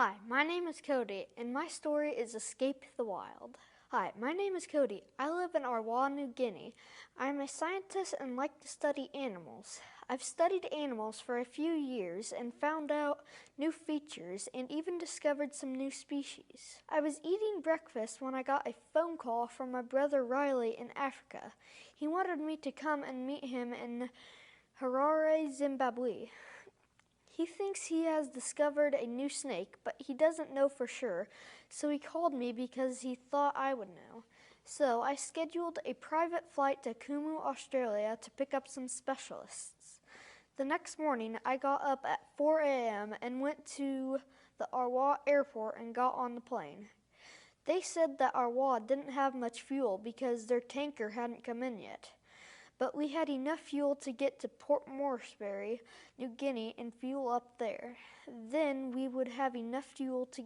Hi, my name is Cody, and my story is Escape the Wild. Hi, my name is Cody. I live in Arwa, New Guinea. I'm a scientist and like to study animals. I've studied animals for a few years and found out new features and even discovered some new species. I was eating breakfast when I got a phone call from my brother Riley in Africa. He wanted me to come and meet him in Harare, Zimbabwe. He thinks he has discovered a new snake, but he doesn't know for sure, so he called me because he thought I would know. So I scheduled a private flight to Kumu, Australia to pick up some specialists. The next morning, I got up at 4 a.m. and went to the Arwa airport and got on the plane. They said that Arwa didn't have much fuel because their tanker hadn't come in yet. But we had enough fuel to get to Port Moresby, New Guinea, and fuel up there. Then we would have enough fuel to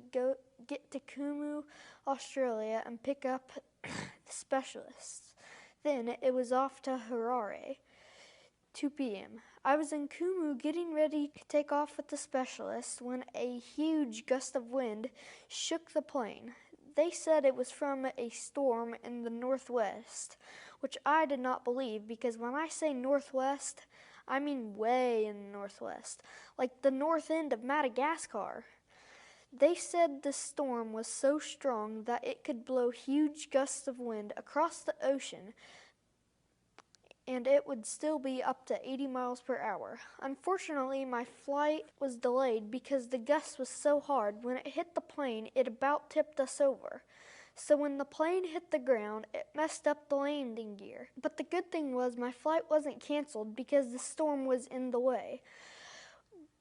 get to Kumu, Australia, and pick up the specialists. Then it was off to Harare. 2 p.m. I was in Kumu getting ready to take off with the specialists when a huge gust of wind shook the plane. They said it was from a storm in the northwest, which I did not believe because when I say northwest, I mean way in the northwest, like the north end of Madagascar. They said the storm was so strong that it could blow huge gusts of wind across the ocean, and it would still be up to 80 miles per hour. Unfortunately, my flight was delayed because the gust was so hard. When it hit the plane, it about tipped us over. So when the plane hit the ground, it messed up the landing gear. But the good thing was my flight wasn't canceled because the storm was in the way.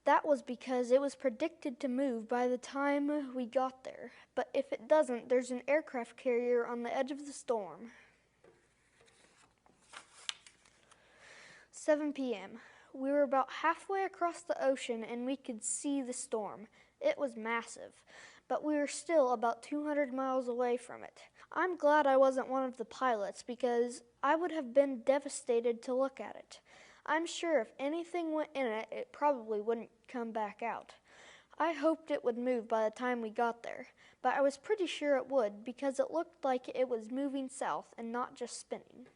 That was because it was predicted to move by the time we got there. But if it doesn't, there's an aircraft carrier on the edge of the storm. 7 p.m. We were about halfway across the ocean and we could see the storm. It was massive, but we were still about 200 miles away from it. I'm glad I wasn't one of the pilots because I would have been devastated to look at it. I'm sure if anything went in it, it probably wouldn't come back out. I hoped it would move by the time we got there, but I was pretty sure it would because it looked like it was moving south and not just spinning.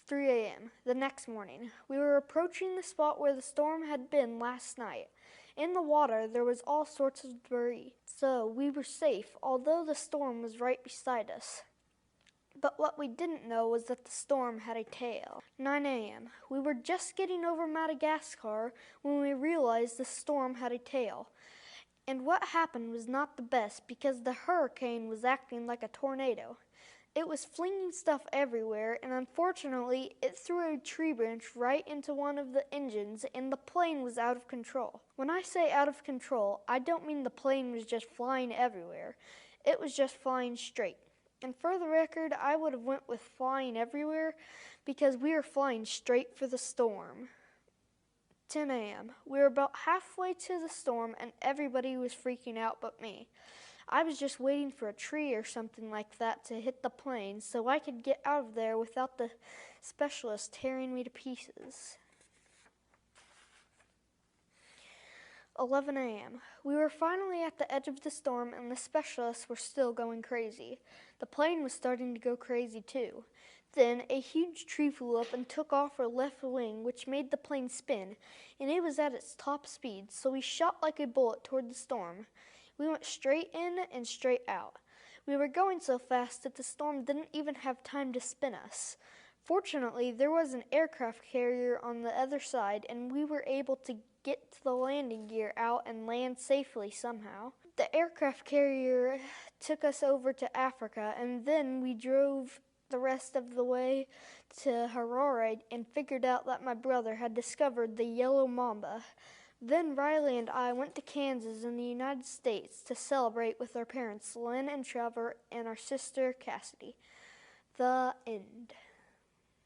3 a.m. the next morning. We were approaching the spot where the storm had been last night. In the water, there was all sorts of debris, so we were safe, although the storm was right beside us. But what we didn't know was that the storm had a tail. 9 a.m. We were just getting over Madagascar when we realized the storm had a tail. And what happened was not the best because the hurricane was acting like a tornado. It was flinging stuff everywhere, and unfortunately, it threw a tree branch right into one of the engines, and the plane was out of control. When I say out of control, I don't mean the plane was just flying everywhere. It was just flying straight. And for the record, I would have went with flying everywhere because we were flying straight for the storm. 10 a.m. We were about halfway to the storm, and everybody was freaking out but me. I was just waiting for a tree or something like that to hit the plane so I could get out of there without the specialist tearing me to pieces. 11 a.m. We were finally at the edge of the storm and the specialists were still going crazy. The plane was starting to go crazy too. Then a huge tree flew up and took off our left wing, which made the plane spin, and it was at its top speed, so we shot like a bullet toward the storm. We went straight in and straight out. We were going so fast that the storm didn't even have time to spin us. Fortunately, there was an aircraft carrier on the other side, and we were able to get the landing gear out and land safely somehow. The aircraft carrier took us over to Africa, and then we drove the rest of the way to Harare and figured out that my brother had discovered the yellow mamba. Then Riley and I went to Kansas in the United States to celebrate with our parents, Lynn and Trevor, and our sister, Cassidy. The end.